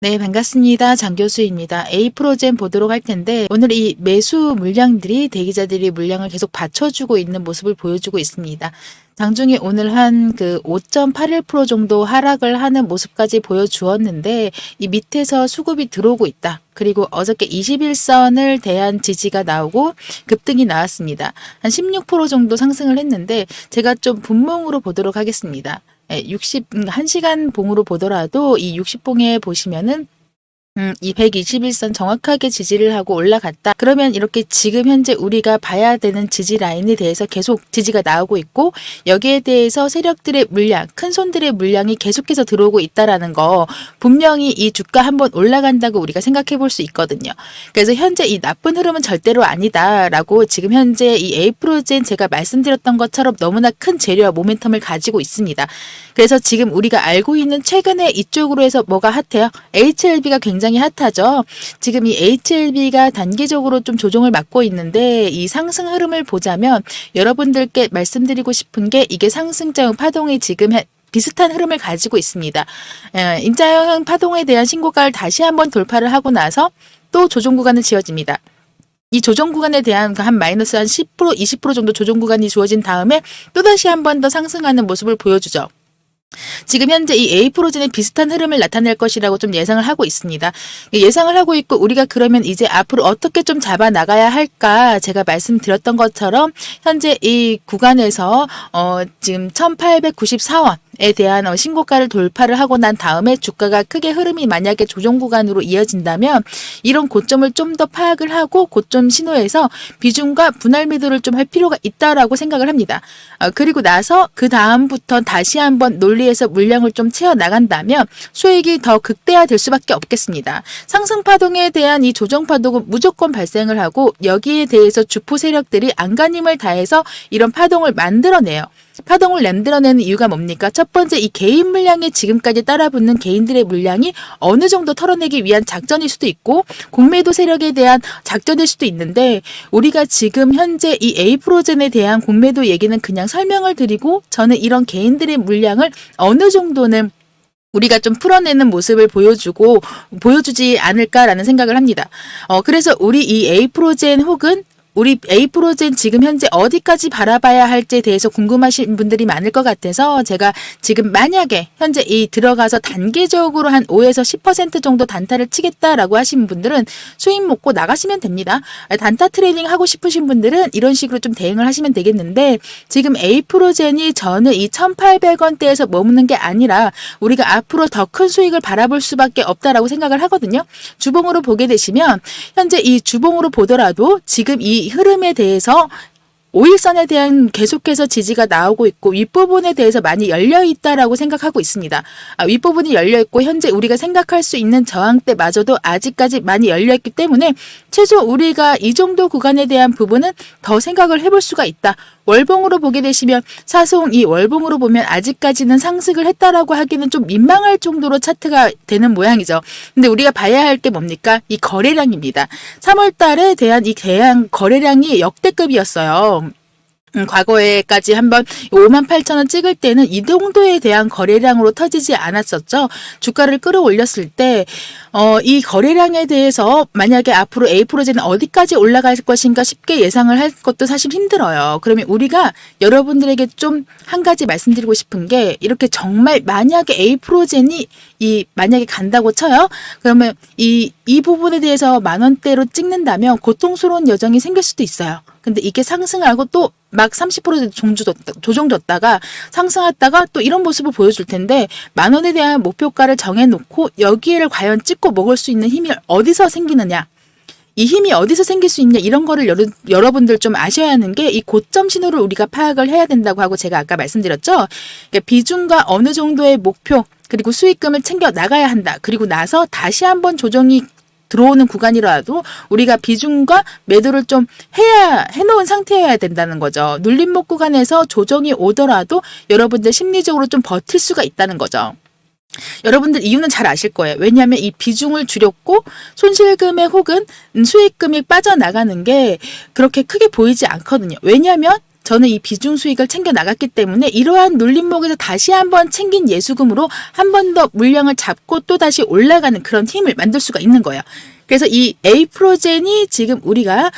네, 반갑습니다. 장 교수입니다. A프로젠 보도록 할 텐데 오늘 이 매수 물량들이 대기자들이 물량을 계속 받쳐주고 있는 모습을 보여주고 있습니다. 장중에 오늘 한 그 5.81% 정도 하락을 하는 모습까지 보여주었는데 이 밑에서 수급이 들어오고 있다. 그리고 어저께 21선을 대한 지지가 나오고 급등이 나왔습니다. 한 16% 정도 상승을 했는데 제가 좀 분봉으로 보도록 하겠습니다. 1시간 봉으로 보더라도 이 60봉에 보시면은 이 121선 정확하게 지지를 하고 올라갔다. 그러면 이렇게 지금 현재 우리가 봐야 되는 지지 라인에 대해서 계속 지지가 나오고 있고 여기에 대해서 세력들의 물량, 큰 손들의 물량이 계속해서 들어오고 있다라는 거 분명히 이 주가 한번 올라간다고 우리가 생각해 볼 수 있거든요. 그래서 현재 이 나쁜 흐름은 절대로 아니다라고 지금 현재 이 A프로젠 제가 말씀드렸던 것처럼 너무나 큰 재료와 모멘텀을 가지고 있습니다. 그래서 지금 우리가 알고 있는 최근에 이쪽으로 해서 뭐가 핫해요? HLB가 굉장히 핫하죠. 지금 이 HLB가 단기적으로 좀 조정을 맞고 있는데 이 상승 흐름을 보자면 여러분들께 말씀드리고 싶은 게 이게 상승장 파동이 지금 비슷한 흐름을 가지고 있습니다. 인자형 파동에 대한 신고가를 다시 한번 돌파를 하고 나서 또 조정 구간을 지어집니다. 이 조정 구간에 대한 한 마이너스 한 10%, 20% 정도 조정 구간이 주어진 다음에 또다시 한 번 더 상승하는 모습을 보여주죠. 지금 현재 이 A프로젠의 비슷한 흐름을 나타낼 것이라고 좀 예상을 하고 있습니다. 예상을 하고 있고 우리가 그러면 이제 앞으로 어떻게 좀 잡아 나가야 할까 제가 말씀드렸던 것처럼 현재 이 구간에서 지금 1894원 에 대한 신고가를 돌파를 하고 난 다음에 주가가 크게 흐름이 만약에 조정 구간으로 이어진다면 이런 고점을 좀 더 파악을 하고 고점 신호에서 비중과 분할 매도를 좀 할 필요가 있다라고 생각을 합니다. 그리고 나서 그 다음부터 다시 한번 논리에서 물량을 좀 채워 나간다면 수익이 더 극대화될 수밖에 없겠습니다. 상승 파동에 대한 이 조정 파동은 무조건 발생을 하고 여기에 대해서 주포 세력들이 안간힘을 다해서 이런 파동을 만들어내요. 파동을 만들어내는 이유가 뭡니까? 첫 번째 이 개인 물량에 지금까지 따라붙는 개인들의 물량이 어느 정도 털어내기 위한 작전일 수도 있고 공매도 세력에 대한 작전일 수도 있는데 우리가 지금 현재 이 A프로젠에 대한 공매도 얘기는 그냥 설명을 드리고 저는 이런 개인들의 물량을 어느 정도는 우리가 좀 풀어내는 모습을 보여주지 않을까라는 생각을 합니다. 그래서 우리 이 A프로젠 혹은 우리 A프로젠 지금 현재 어디까지 바라봐야 할지에 대해서 궁금하신 분들이 많을 것 같아서 제가 지금 만약에 현재 이 들어가서 단기적으로 한 5에서 10% 정도 단타를 치겠다라고 하시는 분들은 수익 먹고 나가시면 됩니다. 단타 트레이닝 하고 싶으신 분들은 이런 식으로 좀 대응을 하시면 되겠는데 지금 A프로젠이 저는 이 1,800원대에서 머무는 게 아니라 우리가 앞으로 더 큰 수익을 바라볼 수밖에 없다라고 생각을 하거든요. 주봉으로 보게 되시면 현재 이 주봉으로 보더라도 지금 이 흐름에 대해서 5일선에 대한 계속해서 지지가 나오고 있고 윗부분에 대해서 많이 열려 있다라고 생각하고 있습니다. 윗부분이 열려 있고 현재 우리가 생각할 수 있는 저항대마저도 아직까지 많이 열려 있기 때문에 최소 우리가 이 정도 구간에 대한 부분은 더 생각을 해볼 수가 있다. 월봉으로 보게 되시면 사송 이 월봉으로 보면 아직까지는 상승을 했다라고 하기는 좀 민망할 정도로 차트가 되는 모양이죠. 근데 우리가 봐야 할 게 뭡니까? 이 거래량입니다. 3월 달에 대한 이 대한 거래량이 역대급이었어요. 과거에까지 한번 58,000원 찍을 때는 이 정도에 대한 거래량으로 터지지 않았었죠. 주가를 끌어올렸을 때 이 거래량에 대해서 만약에 앞으로 A프로젠은 어디까지 올라갈 것인가 쉽게 예상을 할 것도 사실 힘들어요. 그러면 우리가 여러분들에게 좀 한 가지 말씀드리고 싶은 게 이렇게 정말 만약에 A프로젠이 만약에 간다고 쳐요. 그러면 이 부분에 대해서 10,000원대로 찍는다면 고통스러운 여정이 생길 수도 있어요. 근데 이게 상승하고 또 막 30% 조정줬다가 상승했다가 또 이런 모습을 보여줄 텐데 10,000원에 대한 목표가를 정해놓고 여기를 과연 찍고 먹을 수 있는 힘이 어디서 생기느냐. 이 힘이 어디서 생길 수 있냐 이런 거를 여러분들 좀 아셔야 하는 게 이 고점 신호를 우리가 파악을 해야 된다고 하고 제가 아까 말씀드렸죠. 그러니까 비중과 어느 정도의 목표 그리고 수익금을 챙겨 나가야 한다. 그리고 나서 다시 한번 조정이 들어오는 구간이라도 우리가 비중과 매도를 좀 해놓은 상태여야 된다는 거죠. 눌림목 구간에서 조정이 오더라도 여러분들 심리적으로 좀 버틸 수가 있다는 거죠. 여러분들 이유는 잘 아실 거예요. 왜냐하면 이 비중을 줄였고 손실금액 혹은 수익금이 빠져나가는 게 그렇게 크게 보이지 않거든요. 왜냐하면 저는 이 비중 수익을 챙겨 나갔기 때문에 이러한 눌림목에서 다시 한번 챙긴 예수금으로 한 번 더 물량을 잡고 또 다시 올라가는 그런 힘을 만들 수가 있는 거예요. 그래서 이 에이프로젠이 지금 우리가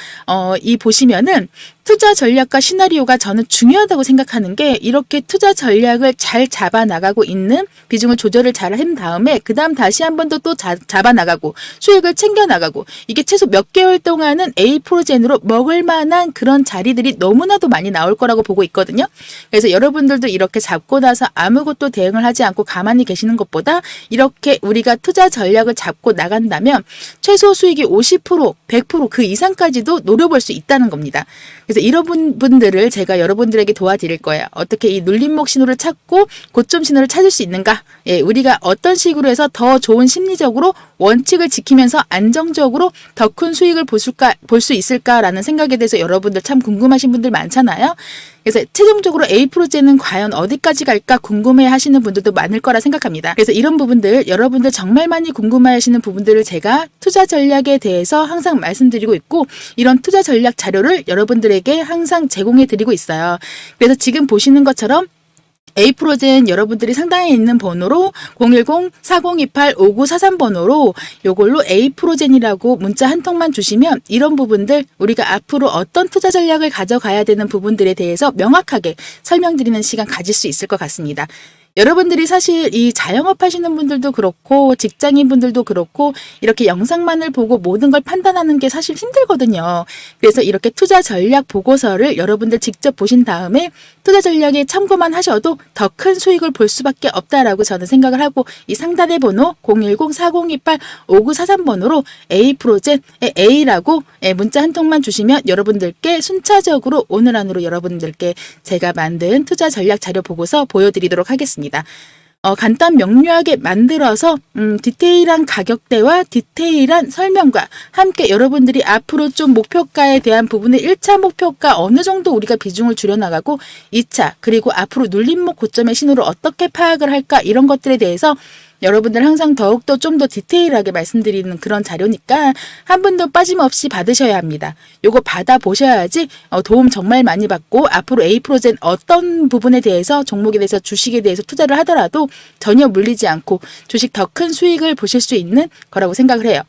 이 보시면은 투자 전략과 시나리오가 저는 중요하다고 생각하는 게 이렇게 투자 전략을 잘 잡아 나가고 있는 비중을 조절을 잘 한 다음에 그다음 다시 한 번 더 또 잡아 나가고 수익을 챙겨 나가고 이게 최소 몇 개월 동안은 에이프로젠으로 먹을 만한 그런 자리들이 너무나도 많이 나올 거라고 보고 있거든요. 그래서 여러분들도 이렇게 잡고 나서 아무것도 대응을 하지 않고 가만히 계시는 것보다 이렇게 우리가 투자 전략을 잡고 나간다면 최소 수익이 50%, 100% 그 이상까지도 노려볼 수 있다는 겁니다. 그래서 이런 분들을 제가 여러분들에게 도와드릴 거예요. 어떻게 이 눌림목 신호를 찾고 고점 신호를 찾을 수 있는가? 예, 우리가 어떤 식으로 해서 더 좋은 심리적으로 원칙을 지키면서 안정적으로 더 큰 수익을 볼 수 있을까라는 생각에 대해서 여러분들 참 궁금하신 분들 많잖아요. 그래서 최종적으로 에이프로젠은 과연 어디까지 갈까 궁금해 하시는 분들도 많을 거라 생각합니다. 그래서 이런 부분들 여러분들 정말 많이 궁금해 하시는 부분들을 제가 투자 전략에 대해서 항상 말씀드리고 있고 이런 투자 전략 자료를 여러분들에게 항상 제공해 드리고 있어요. 그래서 지금 보시는 것처럼 에이프로젠 여러분들이 상단에 있는 번호로 010-4028-5943번호로 요걸로 에이프로젠이라고 문자 한 통만 주시면 이런 부분들 우리가 앞으로 어떤 투자 전략을 가져가야 되는 부분들에 대해서 명확하게 설명드리는 시간 가질 수 있을 것 같습니다. 여러분들이 사실 이 자영업 하시는 분들도 그렇고 직장인 분들도 그렇고 이렇게 영상만을 보고 모든 걸 판단하는 게 사실 힘들거든요. 그래서 이렇게 투자 전략 보고서를 여러분들 직접 보신 다음에 투자 전략에 참고만 하셔도 더 큰 수익을 볼 수밖에 없다라고 저는 생각을 하고 이 상단의 번호 010-4028-5943번호로 A프로젠 A라고 문자 한 통만 주시면 여러분들께 순차적으로 오늘 안으로 여러분들께 제가 만든 투자 전략 자료 보고서 보여드리도록 하겠습니다. 간단 명료하게 만들어서 디테일한 가격대와 디테일한 설명과 함께 여러분들이 앞으로 좀 목표가에 대한 부분의 1차 목표가 어느 정도 우리가 비중을 줄여나가고 2차 그리고 앞으로 눌림목 고점의 신호를 어떻게 파악을 할까 이런 것들에 대해서 여러분들 항상 더욱더 좀 더 디테일하게 말씀드리는 그런 자료니까 한 분도 빠짐없이 받으셔야 합니다. 요거 받아보셔야지 도움 정말 많이 받고 앞으로 에이프로젠 어떤 부분에 대해서 종목에 대해서 주식에 대해서 투자를 하더라도 전혀 물리지 않고 주식 더 큰 수익을 보실 수 있는 거라고 생각을 해요.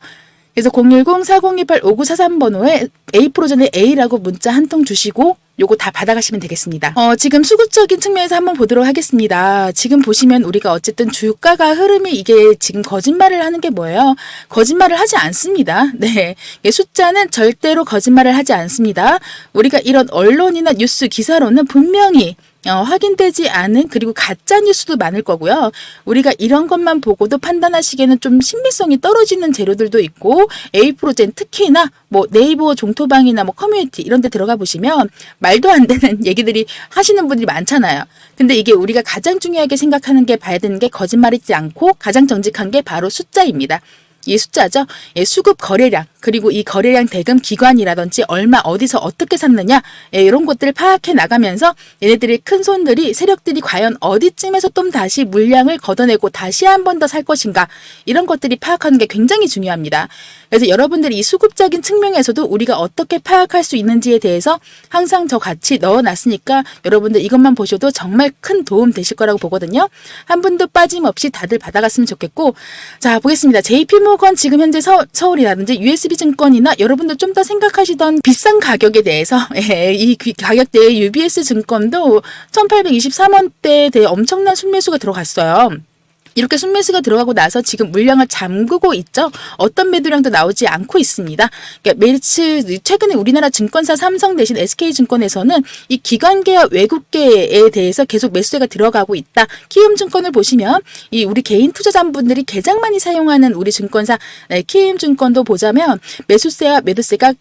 그래서 010-4028-5943번호에 에이프로젠의 A라고 문자 한 통 주시고 요거 다 받아가시면 되겠습니다. 지금 수급적인 측면에서 한번 보도록 하겠습니다. 지금 보시면 우리가 어쨌든 주가가 흐름이 이게 지금 거짓말을 하는 게 뭐예요? 거짓말을 하지 않습니다. 네. 숫자는 절대로 거짓말을 하지 않습니다. 우리가 이런 언론이나 뉴스 기사로는 분명히 확인되지 않은 그리고 가짜 뉴스도 많을 거고요. 우리가 이런 것만 보고도 판단하시기에는 좀 신빙성이 떨어지는 재료들도 있고 에이프로젠 특히나 뭐 네이버 종토방이나 뭐 커뮤니티 이런 데 들어가 보시면 말도 안 되는 얘기들이 하시는 분들이 많잖아요. 근데 이게 우리가 가장 중요하게 생각하는 게 봐야 되는 게 거짓말이지 않고 가장 정직한 게 바로 숫자입니다. 이 숫자죠. 수급 거래량 그리고 이 거래량 대금 기관이라든지 얼마 어디서 어떻게 샀느냐 이런 것들을 파악해 나가면서 얘네들의 큰 손들이 세력들이 과연 어디쯤에서 또 다시 물량을 걷어내고 다시 한 번 더 살 것인가 이런 것들이 파악하는 게 굉장히 중요합니다. 그래서 여러분들이 이 수급적인 측면에서도 우리가 어떻게 파악할 수 있는지에 대해서 항상 저 같이 넣어놨으니까 여러분들 이것만 보셔도 정말 큰 도움 되실 거라고 보거든요. 한 분도 빠짐없이 다들 받아갔으면 좋겠고 자 보겠습니다. JP모건 지금 현재 서울이라든지 USB 증권이나 여러분들 좀 더 생각하시던 비싼 가격에 대해서 이 가격대의 UBS 증권도 1823원대에 대해 엄청난 순매수가 들어갔어요. 이렇게 순매수가 들어가고 나서 지금 물량을 잠그고 있죠. 어떤 매도량도 나오지 않고 있습니다. 그러니까 최근에 우리나라 증권사 삼성 대신 SK증권에서는 이 기관계와 외국계에 대해서 계속 매수세가 들어가고 있다. 키움증권을 보시면 이 우리 개인 투자자분들이 가장 많이 사용하는 우리 증권사 키움증권도 보자면 매수세와 매도세가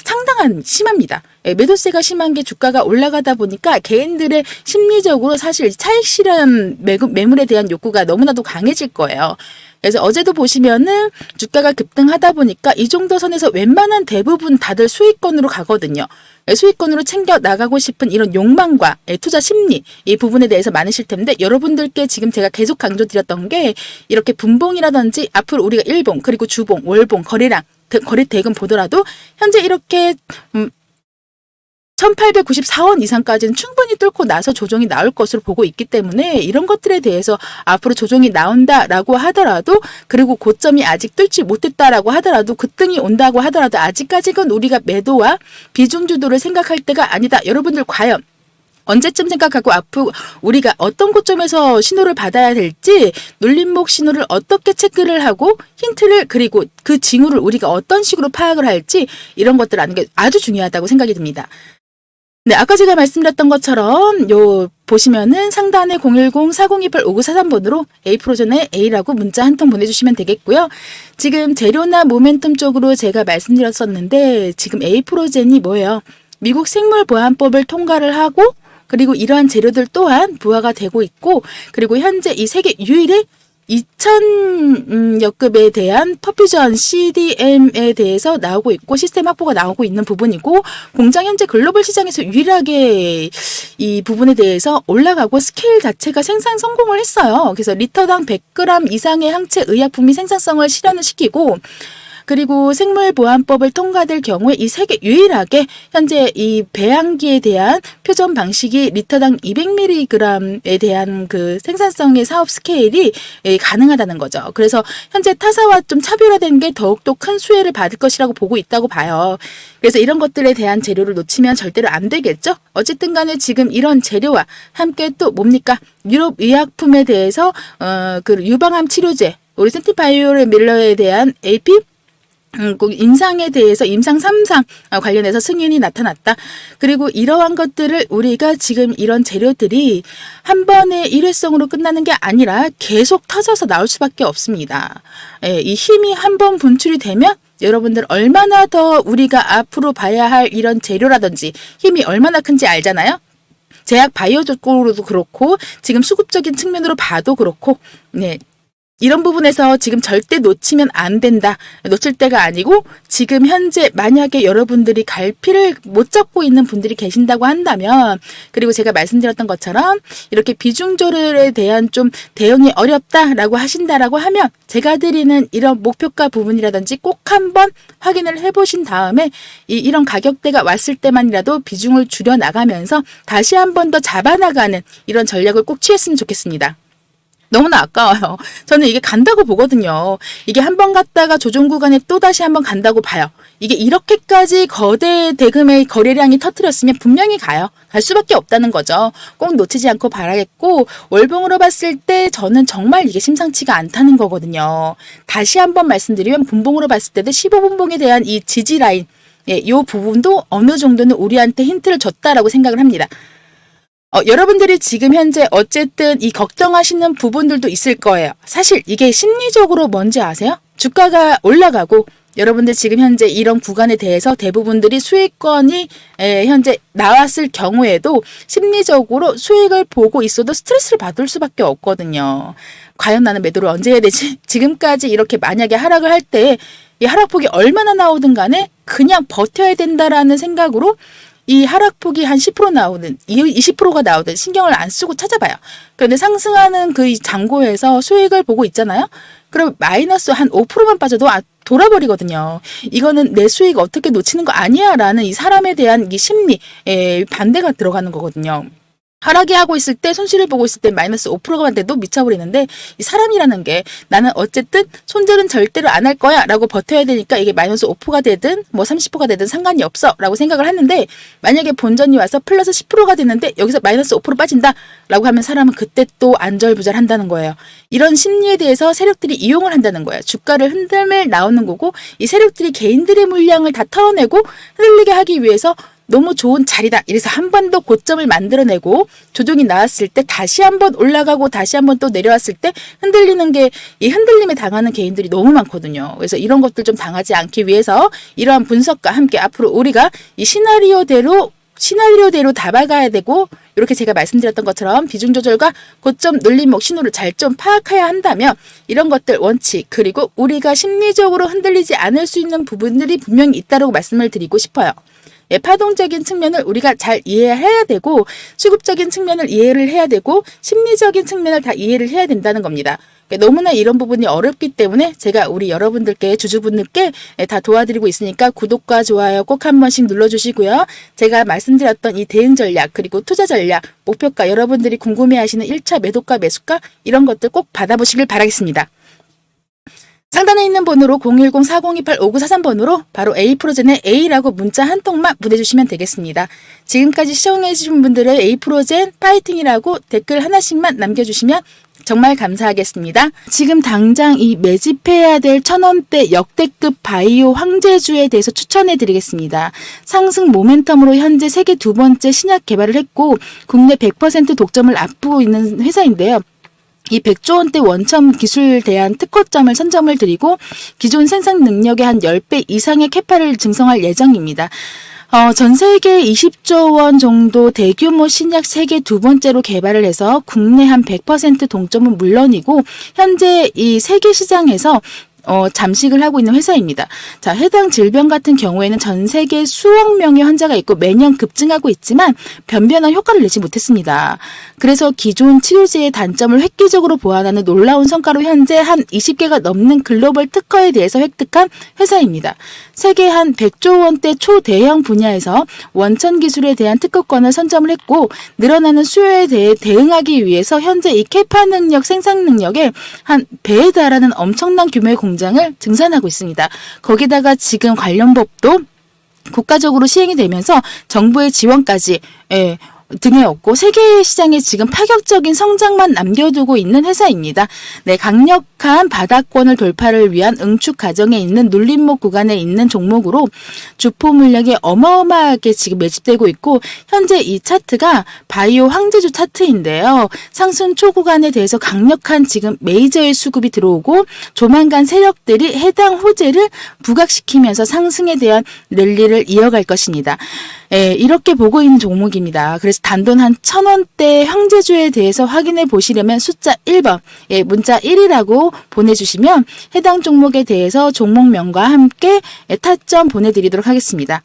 상당한 심합니다. 매도세가 심한 게 주가가 올라가다 보니까 개인들의 심리적으로 사실 차익 실현 매물에 대한 욕구가 너무나도 강해질 거예요. 그래서 어제도 보시면은 주가가 급등하다 보니까 이 정도 선에서 웬만한 대부분 다들 수익권으로 가거든요. 수익권으로 챙겨 나가고 싶은 이런 욕망과 투자 심리 이 부분에 대해서 많으실 텐데 여러분들께 지금 제가 계속 강조드렸던 게 이렇게 분봉이라든지 앞으로 우리가 일봉 그리고 주봉 월봉 거래 대금 보더라도 현재 이렇게 1894원 이상까지는 충분히 뚫고 나서 조정이 나올 것으로 보고 있기 때문에 이런 것들에 대해서 앞으로 조정이 나온다라고 하더라도, 그리고 고점이 아직 뚫지 못했다라고 하더라도, 급등이 온다고 하더라도 아직까지는 우리가 매도와 비중 주도를 생각할 때가 아니다. 여러분들 과연 언제쯤 생각하고 앞으로 우리가 어떤 고점에서 신호를 받아야 될지, 눌림목 신호를 어떻게 체크를 하고 힌트를, 그리고 그 징후를 우리가 어떤 식으로 파악을 할지, 이런 것들 아는 게 아주 중요하다고 생각이 듭니다. 네, 아까 제가 말씀드렸던 것처럼 보시면은 상단에 010-4028-5943번으로 A프로전에 A라고 문자 한 통 보내주시면 되겠고요. 지금 재료나 모멘텀 쪽으로 제가 말씀드렸었는데, 지금 A프로젠이 뭐예요? 미국 생물보안법을 통과를 하고, 그리고 이러한 재료들 또한 부하가 되고 있고, 그리고 현재 이 세계 유일의 2000여급에 대한 퍼퓨전 CDM에 대해서 나오고 있고, 시스템 확보가 나오고 있는 부분이고, 공장 현재 글로벌 시장에서 유일하게 이 부분에 대해서 올라가고 스케일 자체가 생산 성공을 했어요. 그래서 리터당 100g 이상의 항체 의약품이 생산성을 실현을 시키고, 그리고 생물보안법을 통과될 경우에 이 세계 유일하게 현재 이 배양기에 대한 표준 방식이 리터당 200mg에 대한 그 생산성의 사업 스케일이 가능하다는 거죠. 그래서 현재 타사와 좀 차별화된 게 더욱더 큰 수혜를 받을 것이라고 보고 있다고 봐요. 그래서 이런 것들에 대한 재료를 놓치면 절대로 안 되겠죠. 어쨌든 간에 지금 이런 재료와 함께 또 뭡니까? 유럽 의약품에 대해서 그 유방암 치료제, 우리 센티바이오의 밀러에 대한 AP 임상에 대해서 임상 3상 관련해서 승인이 나타났다. 그리고 이러한 것들을 우리가 지금 이런 재료들이 한 번에 일회성으로 끝나는 게 아니라 계속 터져서 나올 수밖에 없습니다. 이 힘이 한 번 분출이 되면 여러분들 얼마나 더 우리가 앞으로 봐야 할 이런 재료라든지 힘이 얼마나 큰지 알잖아요. 제약 바이오 쪽으로도 그렇고, 지금 수급적인 측면으로 봐도 그렇고, 네. 이런 부분에서 지금 절대 놓치면 안 된다. 놓칠 때가 아니고, 지금 현재 만약에 여러분들이 갈피를 못 잡고 있는 분들이 계신다고 한다면, 그리고 제가 말씀드렸던 것처럼 이렇게 비중 조절에 대한 좀 대응이 어렵다라고 하신다라고 하면, 제가 드리는 이런 목표가 부분이라든지 꼭 한번 확인을 해보신 다음에 이런 가격대가 왔을 때만이라도 비중을 줄여 나가면서 다시 한 번 더 잡아나가는 이런 전략을 꼭 취했으면 좋겠습니다. 너무나 아까워요. 저는 이게 간다고 보거든요. 이게 한 번 갔다가 조정 구간에 또 다시 한 번 간다고 봐요. 이게 이렇게까지 거대 대금의 거래량이 터뜨렸으면 분명히 가요. 갈 수밖에 없다는 거죠. 꼭 놓치지 않고 봐야겠고, 월봉으로 봤을 때 저는 정말 이게 심상치가 않다는 거거든요. 다시 한번 말씀드리면 분봉으로 봤을 때도 15분봉에 대한 이 지지 라인, 이 부분도 어느 정도는 우리한테 힌트를 줬다라고 생각을 합니다. 여러분들이 지금 현재 어쨌든 이 걱정하시는 부분들도 있을 거예요. 사실 이게 심리적으로 뭔지 아세요? 주가가 올라가고 여러분들 지금 현재 이런 구간에 대해서 대부분들이 수익권이 현재 나왔을 경우에도 심리적으로 수익을 보고 있어도 스트레스를 받을 수밖에 없거든요. 과연 나는 매도를 언제 해야 되지? 지금까지 이렇게 만약에 하락을 할 때 이 하락폭이 얼마나 나오든 간에 그냥 버텨야 된다라는 생각으로 이 하락폭이 한 10% 나오든 20%가 나오든 신경을 안 쓰고 찾아봐요. 그런데 상승하는 그 장고에서 수익을 보고 있잖아요. 그럼 마이너스 한 5%만 빠져도 돌아버리거든요. 이거는 내 수익 어떻게 놓치는 거 아니야 라는 이 사람에 대한 이 심리, 반대가 들어가는 거거든요. 하락이 하고 있을 때, 손실을 보고 있을 때 마이너스 5%가 돼도 미쳐버리는데, 이 사람이라는 게 나는 어쨌든 손절은 절대로 안 할 거야 라고 버텨야 되니까 이게 마이너스 5%가 되든 뭐 30%가 되든 상관이 없어 라고 생각을 하는데, 만약에 본전이 와서 플러스 10%가 됐는데 여기서 마이너스 5% 빠진다 라고 하면 사람은 그때 또 안절부절 한다는 거예요. 이런 심리에 대해서 세력들이 이용을 한다는 거예요. 주가를 흔들며 나오는 거고, 이 세력들이 개인들의 물량을 다 털어내고 흔들리게 하기 위해서 너무 좋은 자리다. 이래서 한 번 더 고점을 만들어내고 조정이 나왔을 때 다시 한 번 올라가고 다시 한 번 또 내려왔을 때 흔들리는 게, 이 흔들림에 당하는 개인들이 너무 많거든요. 그래서 이런 것들 좀 당하지 않기 위해서 이러한 분석과 함께 앞으로 우리가 이 시나리오대로 다가가야 되고, 이렇게 제가 말씀드렸던 것처럼 비중 조절과 고점 눌림목 신호를 잘 좀 파악해야 한다면 이런 것들 원칙, 그리고 우리가 심리적으로 흔들리지 않을 수 있는 부분들이 분명히 있다고 말씀을 드리고 싶어요. 파동적인 측면을 우리가 잘 이해해야 되고 수급적인 측면을 이해를 해야 되고 심리적인 측면을 다 이해를 해야 된다는 겁니다. 너무나 이런 부분이 어렵기 때문에 제가 우리 여러분들께 주주분들께 다 도와드리고 있으니까 구독과 좋아요 꼭 한 번씩 눌러주시고요. 제가 말씀드렸던 이 대응 전략 그리고 투자 전략 목표가 여러분들이 궁금해하시는 1차 매도가 매수가 이런 것들 꼭 받아보시길 바라겠습니다. 상단에 있는 번호로 010-4028-5943번으로 바로 A프로젠의 A라고 문자 한 통만 보내주시면 되겠습니다. 지금까지 시청해주신 분들의 A프로젠 파이팅이라고 댓글 하나씩만 남겨주시면 정말 감사하겠습니다. 지금 당장 이 매집해야 될 1000원대 역대급 바이오 황제주에 대해서 추천해 드리겠습니다. 상승 모멘텀으로 현재 세계 두 번째 신약 개발을 했고 국내 100% 독점을 앞두고 있는 회사인데요. 이 100조 원대 원첨 기술에 대한 특허점을 선점을 드리고 기존 생산 능력의 한 10배 이상의 캐파를 증성할 예정입니다. 전 세계 20조 원 정도 대규모 신약 세계 두 번째로 개발을 해서 국내 한 100% 동점은 물론이고 현재 이 세계 시장에서 잠식을 하고 있는 회사입니다. 자, 해당 질병 같은 경우에는 전 세계 수억 명의 환자가 있고 매년 급증하고 있지만 변변한 효과를 내지 못했습니다. 그래서 기존 치료제의 단점을 획기적으로 보완하는 놀라운 성과로 현재 한 20개가 넘는 글로벌 특허에 대해서 획득한 회사입니다. 세계 한 100조 원대 초대형 분야에서 원천 기술에 대한 특허권을 선점을 했고 늘어나는 수요에 대해 대응하기 위해서 현재 이 캐파 능력, 생산 능력의 한 배에 달하는 엄청난 규모의 공장을 증산하고 있습니다. 거기다가 지금 관련 법도 국가적으로 시행이 되면서 정부의 지원까지 등에 업고 세계 시장에 지금 파격적인 성장만 남겨두고 있는 회사입니다. 네, 강력한 바닥권을 돌파를 위한 응축 과정에 있는 눌림목 구간에 있는 종목으로 주포 물량이 어마어마하게 지금 매집되고 있고 현재 이 차트가 바이오 황제주 차트인데요. 상승 초구간에 대해서 강력한 지금 메이저의 수급이 들어오고 조만간 세력들이 해당 호재를 부각시키면서 상승에 대한 랠리를 이어갈 것입니다. 이렇게 보고 있는 종목입니다. 그래서 단돈 한 1000원대 황제주에 대해서 확인해 보시려면 숫자 1번, 문자 1이라고 보내주시면 해당 종목에 대해서 종목명과 함께 타점 보내드리도록 하겠습니다.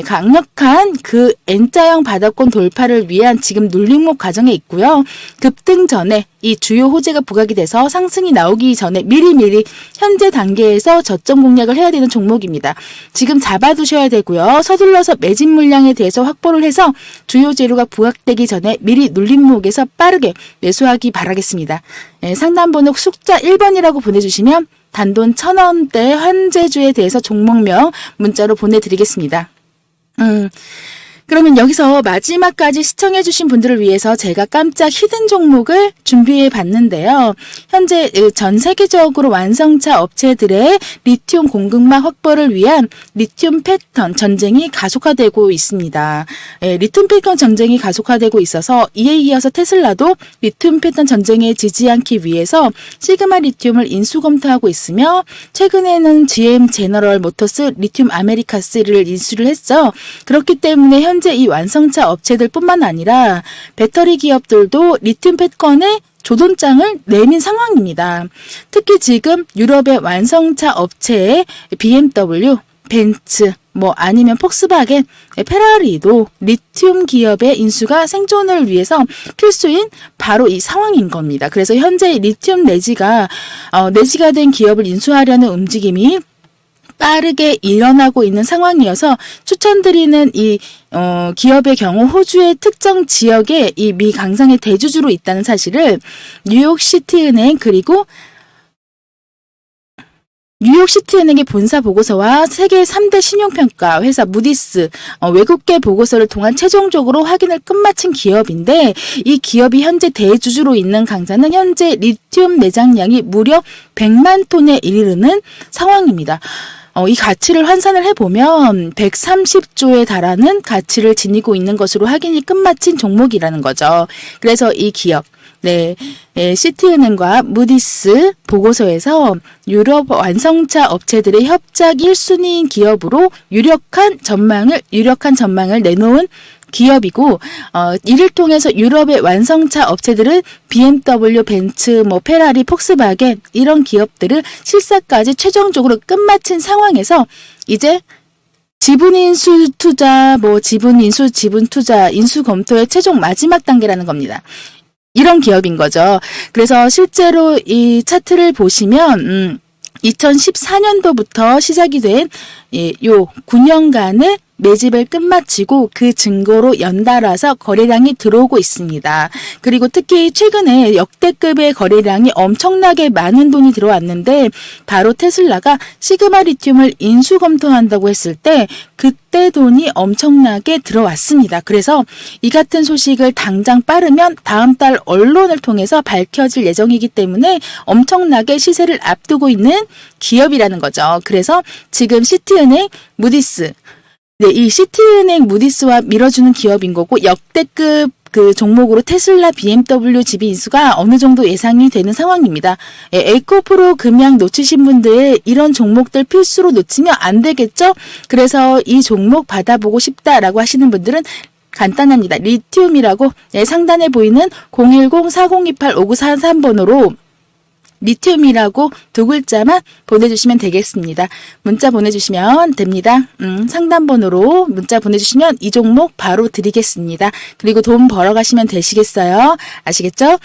강력한 그 N자형 바닥권 돌파를 위한 지금 눌림목 과정에 있고요. 급등 전에 이 주요 호재가 부각이 돼서 상승이 나오기 전에 미리미리 현재 단계에서 저점 공략을 해야 되는 종목입니다. 지금 잡아두셔야 되고요. 서둘러서 매집 물량에 대해서 확보를 해서 주요 재료가 부각되기 전에 미리 눌림목에서 빠르게 매수하기 바라겠습니다. 상단 번호 숫자 1번이라고 보내주시면 단돈 1000원대 황제주에 대해서 종목명 문자로 보내드리겠습니다. 그러면 여기서 마지막까지 시청해주신 분들을 위해서 제가 깜짝 히든 종목을 준비해 봤는데요. 현재 전 세계적으로 완성차 업체들의 리튬 공급망 확보를 위한 리튬 패턴 전쟁이 가속화되고 있습니다. 리튬 패턴 전쟁이 가속화되고 있어서 이에 이어서 테슬라도 리튬 패턴 전쟁에 지지 않기 위해서 시그마 리튬을 인수 검토하고 있으며 최근에는 GM 제너럴 모터스 리튬 아메리카스를 인수를 했죠. 그렇기 때문에 현재 이 완성차 업체들뿐만 아니라 배터리 기업들도 리튬 패턴에 조돈장을 내민 상황입니다. 특히 지금 유럽의 완성차 업체의 BMW, 벤츠, 아니면 폭스바겐, 페라리도 리튬 기업의 인수가 생존을 위해서 필수인 바로 이 상황인 겁니다. 그래서 현재 리튬 내지가 된 기업을 인수하려는 움직임이 빠르게 일어나고 있는 상황이어서 추천드리는 이 기업의 경우 호주의 특정 지역에 이 미 강상의 대주주로 있다는 사실을 뉴욕시티은행 그리고 뉴욕시티은행의 본사 보고서와 세계 3대 신용평가 회사 무디스 외국계 보고서를 통한 최종적으로 확인을 끝마친 기업인데 이 기업이 현재 대주주로 있는 강사는 현재 리튬 내장량이 무려 100만 톤에 이르는 상황입니다. 이 가치를 환산을 해보면 130조에 달하는 가치를 지니고 있는 것으로 확인이 끝마친 종목이라는 거죠. 그래서 이 기업, 시티은행과 무디스 보고서에서 유럽 완성차 업체들의 협작 1순위인 기업으로 유력한 전망을 내놓은 기업이고 이를 통해서 유럽의 완성차 업체들은 BMW, 벤츠, 페라리, 폭스바겐 이런 기업들을 실사까지 최종적으로 끝마친 상황에서 이제 지분 인수 투자, 지분 인수, 지분 투자, 인수 검토의 최종 마지막 단계라는 겁니다. 이런 기업인 거죠. 그래서 실제로 이 차트를 보시면 2014년도부터 시작이 된 요 9년간의 매집을 끝마치고 그 증거로 연달아서 거래량이 들어오고 있습니다. 그리고 특히 최근에 역대급의 거래량이 엄청나게 많은 돈이 들어왔는데 바로 테슬라가 시그마 리튬을 인수 검토한다고 했을 때 그때 돈이 엄청나게 들어왔습니다. 그래서 이 같은 소식을 당장 빠르면 다음 달 언론을 통해서 밝혀질 예정이기 때문에 엄청나게 시세를 앞두고 있는 기업이라는 거죠. 그래서 지금 시티은행, 무디스, 네, 이 시티은행 무디스와 밀어주는 기업인 거고 역대급 그 종목으로 테슬라, BMW, 지비 인수가 어느 정도 예상이 되는 상황입니다. 에코프로 금양 놓치신 분들 이런 종목들 필수로 놓치면 안 되겠죠? 그래서 이 종목 받아보고 싶다라고 하시는 분들은 간단합니다. 리튬이라고 상단에 보이는 010-4028-5943번으로 리튬이라고 두 글자만 보내주시면 되겠습니다. 문자 보내주시면 됩니다. 상담번호로 문자 보내주시면 이 종목 바로 드리겠습니다. 그리고 돈 벌어가시면 되시겠어요? 아시겠죠?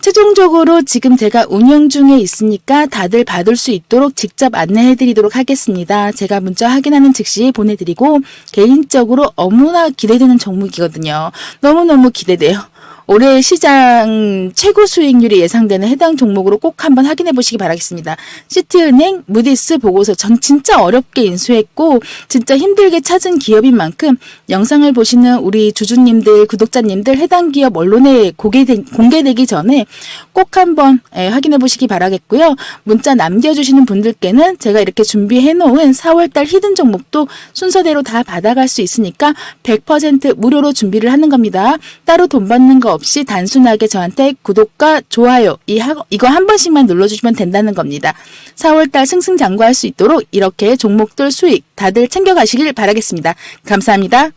최종적으로 지금 제가 운영 중에 있으니까 다들 받을 수 있도록 직접 안내해드리도록 하겠습니다. 제가 문자 확인하는 즉시 보내드리고 개인적으로 너무나 기대되는 종목이거든요. 너무너무 기대돼요. 올해 시장 최고 수익률이 예상되는 해당 종목으로 꼭 한번 확인해 보시기 바라겠습니다. 시티은행, 무디스 보고서 전 진짜 어렵게 인수했고 진짜 힘들게 찾은 기업인 만큼 영상을 보시는 우리 주주님들, 구독자님들 해당 기업 언론에 공개되기 전에 꼭 한번 확인해 보시기 바라겠고요. 문자 남겨주시는 분들께는 제가 이렇게 준비해 놓은 4월달 히든 종목도 순서대로 다 받아갈 수 있으니까 100% 무료로 준비를 하는 겁니다. 따로 돈 받는 거 없이 단순하게 저한테 구독과 좋아요 이거 한 번씩만 눌러주시면 된다는 겁니다. 4월달 승승장구할 수 있도록 이렇게 종목들 수익 다들 챙겨가시길 바라겠습니다. 감사합니다.